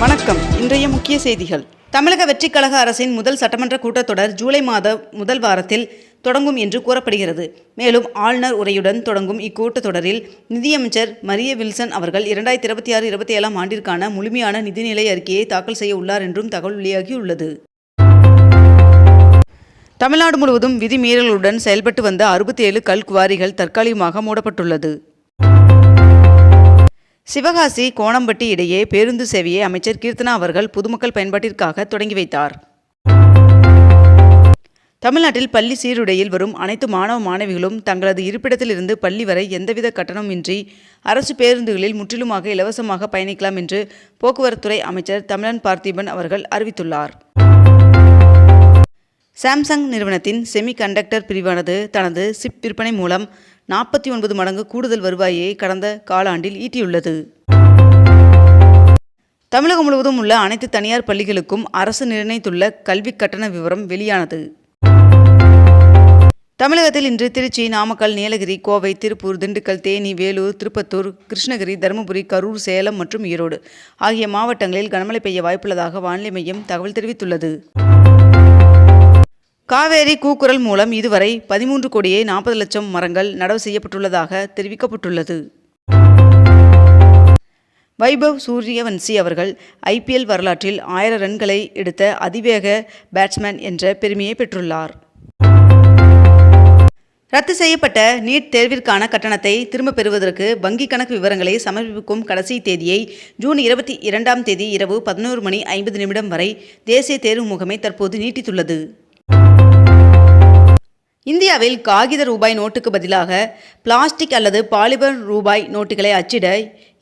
வணக்கம். இன்றைய முக்கிய செய்திகள். தமிழக வெற்றிக் கழக அரசின் முதல் சட்டமன்ற கூட்டத்தொடர் ஜூலை மாத முதல் வாரத்தில் தொடங்கும் என்று கூறப்படுகிறது. மேலும் ஆளுநர் உரையுடன் தொடங்கும் இக்கூட்டத்தொடரில் நிதியமைச்சர் மரிய வில்சன் அவர்கள் 2026-27 ஆண்டிற்கான முழுமையான நிதிநிலை அறிக்கையை தாக்கல் செய்ய உள்ளார் என்றும் தகவல் வெளியாகியுள்ளது. தமிழ்நாடு முழுவதும் விதிமீறலுடன் செயல்பட்டு வந்த 67 கல் குவாரிகள் தற்காலிகமாக மூடப்பட்டுள்ளது. சிவகாசி கோணம்பட்டி இடையே பேருந்து சேவையை அமைச்சர் கீர்த்தனா அவர்கள் பொதுமக்கள் பயன்பாட்டிற்காக தொடங்கி வைத்தார். தமிழ்நாட்டில் பள்ளி சீருடையில் வரும் அனைத்து மாணவ மாணவிகளும் தங்களது இருப்பிடத்திலிருந்து பள்ளி வரை எந்தவித கட்டணமின்றி அரசு பேருந்துகளில் முற்றிலுமாக இலவசமாக பயணிக்கலாம் என்று போக்குவரத்துறை அமைச்சர் தமிழன் பார்த்திபன் அவர்கள் அறிவித்துள்ளார். சாம்சங் நிறுவனத்தின் செமி கண்டக்டர் பிரிவானது தனது சிப் விற்பனை மூலம் 49 மடங்கு கூடுதல் வருவாயை கடந்த காலாண்டில் ஈட்டியுள்ளது. தமிழகம் முழுவதும் உள்ள அனைத்து தனியார் பள்ளிகளுக்கும் அரசு நிர்ணயித்துள்ள கல்வி கட்டண விவரம் வெளியானது. தமிழகத்தில் இன்று திருச்சி, நாமக்கல், நீலகிரி, கோவை, திருப்பூர், திண்டுக்கல், தேனி, வேலூர், திருப்பத்தூர், கிருஷ்ணகிரி, தருமபுரி, கரூர், சேலம் மற்றும் ஈரோடு ஆகிய மாவட்டங்களில் கனமழை பெய்ய வாய்ப்புள்ளதாக வானிலை மையம் தகவல் தெரிவித்துள்ளது. காவேரி கூக்குரல் மூலம் இதுவரை 13,40,00,000 மரங்கள் நடவு செய்யப்பட்டுள்ளதாக தெரிவிக்கப்பட்டுள்ளது. வைபவ் சூரியவன்சி அவர்கள் IPL வரலாற்றில் 1000 ரன்களை எடுத்த அதிவேக பேட்ஸ்மேன் என்ற பெருமையை பெற்றுள்ளார். ரத்து செய்யப்பட்ட நீட் தேர்விற்கான கட்டணத்தை திரும்ப பெறுவதற்கு வங்கி கணக்கு விவரங்களை சமர்ப்பிக்கும் கடைசி தேதியை ஜூன் 22ஆம் தேதி இரவு 11:50 வரை தேசிய தேர்வு முகமை தற்போது நீட்டித்துள்ளது. இந்தியாவில் காகித ரூபாய் நோட்டுக்கு பதிலாக பிளாஸ்டிக் அல்லது பாலிமர் ரூபாய் நோட்டுகளை அச்சிட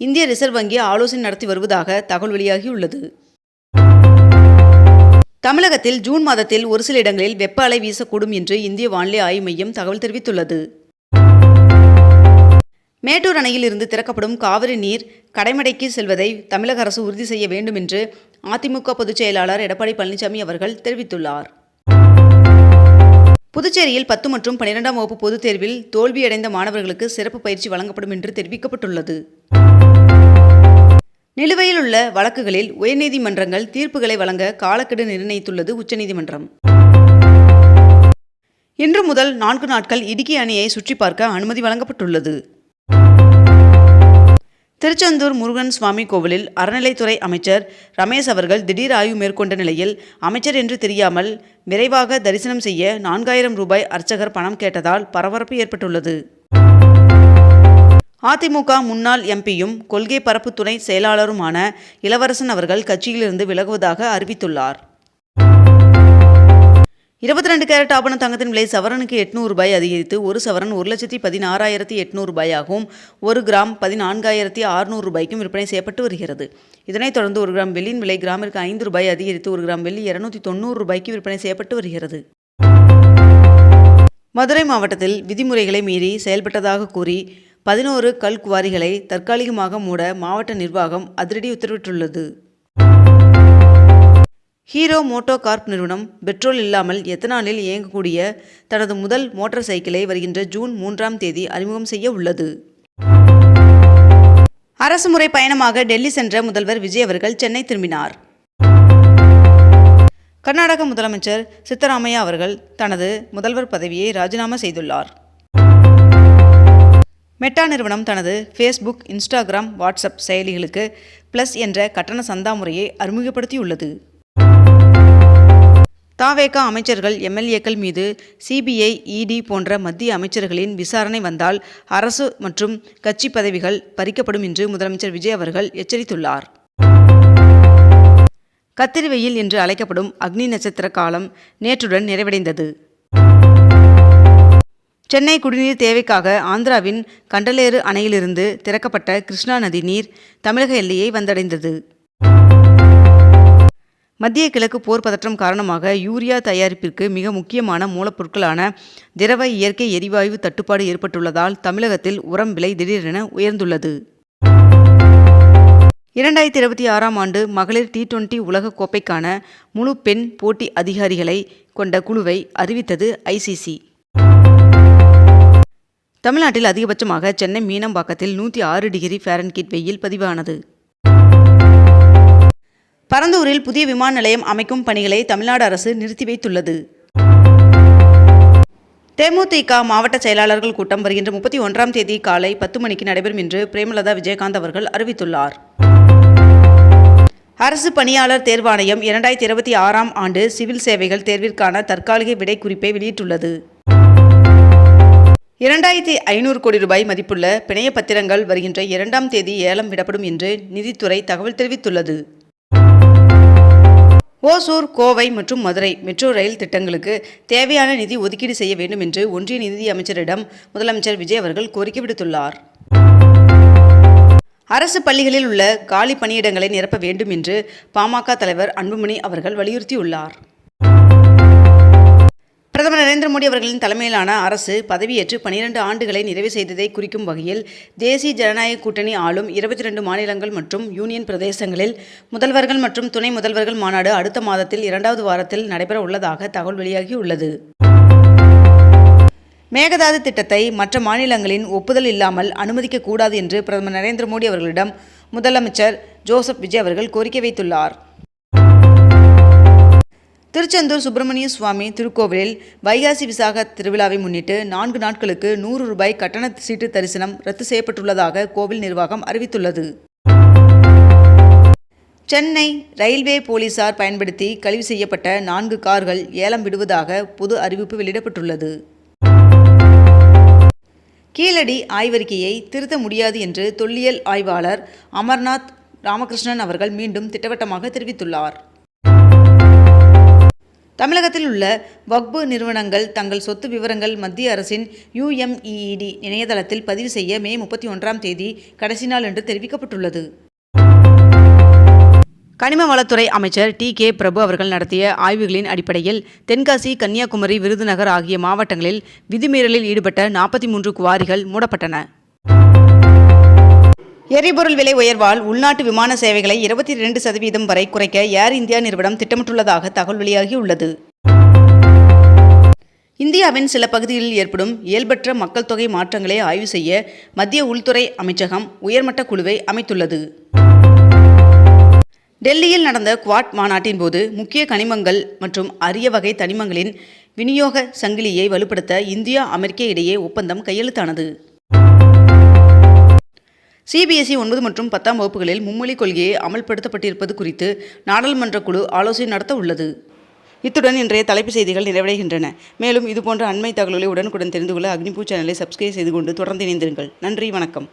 இந்திய ரிசர்வ் வங்கி ஆலோசனை நடத்தி வருவதாக தகவல் வெளியாகியுள்ளது. தமிழகத்தில் ஜூன் மாதத்தில் ஒரு சில இடங்களில் வெப்ப அலை வீசக்கூடும் என்று இந்திய வானிலை ஆய்வு மையம் தகவல் தெரிவித்துள்ளது. மேட்டூர் அணையில் இருந்து திறக்கப்படும் காவிரி நீர் கடைமடைக்கு செல்வதை தமிழக அரசு உறுதி செய்ய வேண்டும் என்று அதிமுக பொதுச் செயலாளர் எடப்பாடி பழனிசாமி அவர்கள் தெரிவித்துள்ளார். புதுச்சேரியில் 10 மற்றும் 12ஆம் வகுப்பு பொதுத் தேர்வில் தோல்வியடைந்த மாணவர்களுக்கு சிறப்பு பயிற்சி வழங்கப்படும் என்று தெரிவிக்கப்பட்டுள்ளது. நிலுவையில் உள்ள வழக்குகளில் உயர்நீதிமன்றங்கள் தீர்ப்புகளை வழங்க காலக்கெடு நிர்ணயித்துள்ளது உச்சநீதிமன்றம். இன்று முதல் 4 நாட்கள் இடுக்கி அணையை சுற்றி பார்க்க அனுமதி வழங்கப்பட்டுள்ளது. திருச்செந்தூர் முருகன் சுவாமி கோவிலில் அறநிலைத்துறை அமைச்சர் ரமேஷ் அவர்கள் திடீர் ஆய்வு மேற்கொண்ட நிலையில் அமைச்சர் என்று தெரியாமல் விரைவாக தரிசனம் செய்ய 4000 ரூபாய் அர்ச்சகர் பணம் கேட்டதால் பரபரப்பு ஏற்பட்டுள்ளது. அதிமுக முன்னாள் எம்பியும் கொள்கை பரப்பு துணை செயலாளருமான இளவரசன் அவர்கள் கட்சியிலிருந்து விலகுவதாக அறிவித்துள்ளார். 22 கேரட் ஆபண தங்கத்தின் விலை சவரனுக்கு 800 ரூபாய் அதிகரித்து ஒரு சவரன் 1,16,800 ரூபாயாகவும் 1 கிராம் 14,600 ரூபாய்க்கும் விற்பனை செய்யப்பட்டு வருகிறது. இதனைத் தொடர்ந்து 1 கிராம் வெள்ளியின் விலை கிராமிற்கு 5 ரூபாய் அதிகரித்து 1 கிராம் வெள்ளி 290 ரூபாய்க்கு விற்பனை செய்யப்பட்டு வருகிறது. மதுரை மாவட்டத்தில் விதிமுறைகளை மீறி செயல்பட்டதாக கூறி 11 கல் குவாரிகளை தற்காலிகமாக மூட மாவட்ட நிர்வாகம் அதிரடி உத்தரவிட்டுள்ளது. ஹீரோ மோட்டோ கார்ப் நிறுவனம் பெட்ரோல் இல்லாமல் எத்தனாலில் இயங்கக்கூடிய தனது முதல் மோட்டார் சைக்கிளை வருகின்ற ஜூன் 3ஆம் தேதி அறிமுகம் செய்ய உள்ளது. அரசுமுறை பயணமாக டெல்லி சென்ற முதல்வர் விஜய் அவர்கள் சென்னை திரும்பினார். கர்நாடக முதலமைச்சர் சித்தராமையா அவர்கள் தனது முதல்வர் பதவியை ராஜினாமா செய்துள்ளார். மெட்டா நிறுவனம் தனது ஃபேஸ்புக், இன்ஸ்டாகிராம், வாட்ஸ்அப் செயலிகளுக்கு பிளஸ் என்ற கட்டண சந்தா முறையை அறிமுகப்படுத்தியுள்ளது. தாவேக அமைச்சர்கள், MLAக்கள் மீது CBI, ED போன்ற மத்திய அமைச்சர்களின் விசாரணை வந்தால் அரசு மற்றும் கட்சி பதவிகள் பறிக்கப்படும் என்று முதலமைச்சர் விஜய் அவர்கள் எச்சரித்துள்ளார். கத்திரி வெயில் என்று அழைக்கப்படும் அக்னி நட்சத்திர காலம் நேற்றுடன் நிறைவடைந்தது. சென்னை குடிநீர் தேவைக்காக ஆந்திராவின் கண்டலேறு அணையிலிருந்து திறக்கப்பட்ட கிருஷ்ணா நதி நீர் தமிழக எல்லையை வந்தடைந்தது. மத்திய கிழக்கு போர் பதற்றம் காரணமாக யூரியா தயாரிப்பிற்கு மிக முக்கியமான மூலப்பொருட்களான திரவ இயற்கை எரிவாயு தட்டுப்பாடு ஏற்பட்டுள்ளதால் தமிழகத்தில் உரம் விலை திடீரென உயர்ந்துள்ளது. 2026ஆம் ஆண்டு மகளிர் T20 உலக கோப்பைக்கான முழு பெண் போட்டி அதிகாரிகளை கொண்ட குழுவை அறிவித்தது ICC. தமிழ்நாட்டில் அதிகபட்சமாக சென்னை மீனம்பாக்கத்தில் 106 டிகிரி ஃபாரன்ஹீட் வெயில் பதிவானது. பரந்தூரில் புதிய விமான நிலையம் அமைக்கும் பணிகளை தமிழ்நாடு அரசு நிறுத்தி வைத்துள்ளது. தேமுதிக மாவட்ட செயலாளர்கள் கூட்டம் வருகின்ற 31ஆம் தேதி காலை 10 மணிக்கு நடைபெறும் என்று பிரேமலதா விஜயகாந்த் அவர்கள் அறிவித்துள்ளார். அரசு பணியாளர் தேர்வாணையம் 2026ஆம் ஆண்டு சிவில் சேவைகள் தேர்விற்கான தற்காலிக விடை குறிப்பை வெளியிட்டுள்ளது. 2500 கோடி ரூபாய் மதிப்புள்ள பிணைய பத்திரங்கள் வருகின்ற 2ஆம் தேதி ஏலம் விடப்படும் என்று நிதித்துறை தகவல் தெரிவித்துள்ளது. ஓசூர், கோவை மற்றும் மதுரை மெட்ரோ ரயில் திட்டங்களுக்கு தேவையான நிதி ஒதுக்கீடு செய்ய வேண்டும் என்று ஒன்றிய நிதி அமைச்சரிடம் முதலமைச்சர் விஜய் அவர்கள் கோரிக்கை விடுத்துள்ளார். அரசு பள்ளிகளில் உள்ள காலி பணியிடங்களை நிரப்ப வேண்டும் என்று பாமக தலைவர் அன்புமணி அவர்கள் வலியுறுத்தியுள்ளார். பிரதமர் நரேந்திர மோடி அவர்களின் தலைமையிலான அரசு பதவியேற்று 12 ஆண்டுகளை நிறைவு செய்ததை குறிக்கும் வகையில் தேசிய ஜனநாயக கூட்டணி ஆளும் 22 மாநிலங்கள் மற்றும் யூனியன் பிரதேசங்களில் முதல்வர்கள் மற்றும் துணை முதல்வர்கள் மாநாடு அடுத்த மாதத்தில் 2வது வாரத்தில் நடைபெற உள்ளதாக தகவல் வெளியாகியுள்ளது. மேகதாது திட்டத்தை மற்ற மாநிலங்களின் ஒப்புதல் இல்லாமல் அனுமதிக்கக்கூடாது என்று பிரதமர் நரேந்திர மோடி அவர்களிடம் முதலமைச்சர் ஜோசப் விஜய் அவர்கள் கோரிக்கை வைத்துள்ளார். திருச்செந்தூர் சுப்பிரமணிய சுவாமி திருக்கோவிலில் வைகாசி விசாக திருவிழாவை முன்னிட்டு 4 நாட்களுக்கு 100 ரூபாய் கட்டண சீட்டு தரிசனம் ரத்து செய்யப்பட்டுள்ளதாக கோவில் நிர்வாகம் அறிவித்துள்ளது. சென்னை ரயில்வே போலீசார் பயன்படுத்தி கழிவு செய்யப்பட்ட 4 கார்கள் ஏலம் விடுவதாக பொது அறிவிப்பு வெளியிடப்பட்டுள்ளது. கீழடி ஆய்வறிக்கையை திருத்த முடியாது என்று தொல்லியல் ஆய்வாளர் அமர்நாத் ராமகிருஷ்ணன் அவர்கள் மீண்டும் திட்டவட்டமாக தெரிவித்துள்ளார். தமிழகத்தில் உள்ள வக்பு நிறுவனங்கள் தங்கள் சொத்து விவரங்கள் மத்திய அரசின் UMEED இணையதளத்தில் பதிவு செய்ய மே 31ஆம் தேதி கடைசி நாள் என்று தெரிவிக்கப்பட்டுள்ளது. கனிம வளத்துறை அமைச்சர் TK பிரபு அவர்கள் நடத்திய ஆய்வுகளின் அடிப்படையில் தென்காசி, கன்னியாகுமரி, விருதுநகர் ஆகிய மாவட்டங்களில் விதிமீறலில் ஈடுபட்ட 43 குவாரிகள் மூடப்பட்டன. எரிபொருள் விலை உயர்வால் உள்நாட்டு விமான சேவைகளை 22% வரை குறைக்க ஏர் இந்தியா நிறுவனம் திட்டமிட்டுள்ளதாக தகவல் வெளியாகியுள்ளது. இந்தியாவின் சில பகுதிகளில் ஏற்படும் இயல்பற்ற மக்கள் தொகை மாற்றங்களை ஆய்வு செய்ய மத்திய உள்துறை அமைச்சகம் உயர்மட்ட குழுவை அமைத்துள்ளது. டெல்லியில் நடந்த குவாட் மாநாட்டின் போது முக்கிய கனிமங்கள் மற்றும் அரிய வகை தனிமங்களின் விநியோக சங்கிலியை வலுப்படுத்த இந்தியா, அமெரிக்கா இடையே ஒப்பந்தம் கையெழுத்தானது. CBSE 9 மற்றும் 10ஆம் வகுப்புகளில் மும்மொழி கொள்கையை அமல்படுத்தப்பட்டிருப்பது குறித்து நாடாளுமன்ற குழு ஆலோசனை நடத்த உள்ளது. இத்துடன் இன்றைய தலைப்புச் செய்திகள் நிறைவடைகின்றன. மேலும் இதுபோன்ற அண்மை தகவல்களை உடனுக்குடன் தெரிந்து கொள்ள அக்னிபூ சேனலை சப்ஸ்கிரைப் செய்து கொண்டு தொடர்ந்து இணைந்திருங்கள். நன்றி, வணக்கம்.